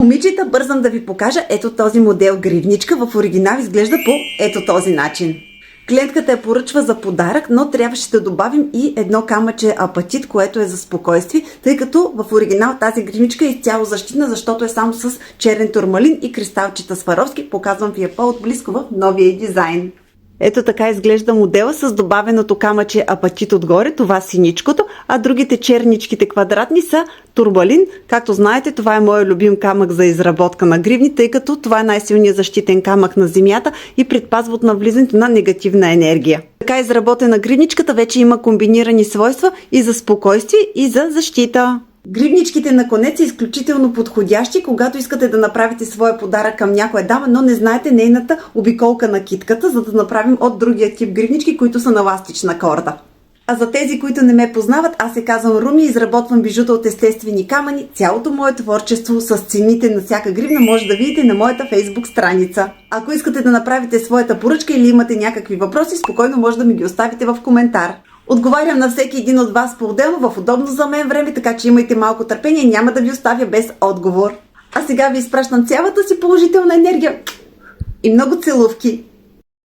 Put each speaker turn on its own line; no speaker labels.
Момичета, бързам да ви покажа ето този модел гривничка. В оригинал изглежда по ето този начин. Клиентката я поръчва за подарък, но трябваше да добавим и едно камъче апатит, което е за спокойствие, тъй като в оригинал тази гривничка е изцяло защитна, защото е само с черен турмалин и кристалчета Сваровски. Показвам ви я по-отблизко в новия дизайн. Ето така изглежда модела с добавеното камъче апатит отгоре, това синичкото, а другите черничките квадратни са турмалин. Както знаете, това е моят любим камък за изработка на гривни, тъй като това е най-силният защитен камък на земята и предпазва от навлизането на негативна енергия. Така изработена гривничката вече има комбинирани свойства и за спокойствие, и за защита. Гривничките на конец са изключително подходящи, когато искате да направите своя подарък към някоя дама, но не знаете нейната обиколка на китката, за да направим от другия тип гривнички, които са на ластична корда. А за тези, които не ме познават, аз се казвам Руми и изработвам бижута от естествени камъни. Цялото мое творчество с цените на всяка гривна може да видите на моята фейсбук страница. Ако искате да направите своята поръчка или имате някакви въпроси, спокойно може да ми ги оставите в коментар. Отговарям на всеки един от вас по-отделно в удобно за мен време, така че имайте малко търпение, няма да ви оставя без отговор. А сега ви изпращам цялата си положителна енергия и много целувки!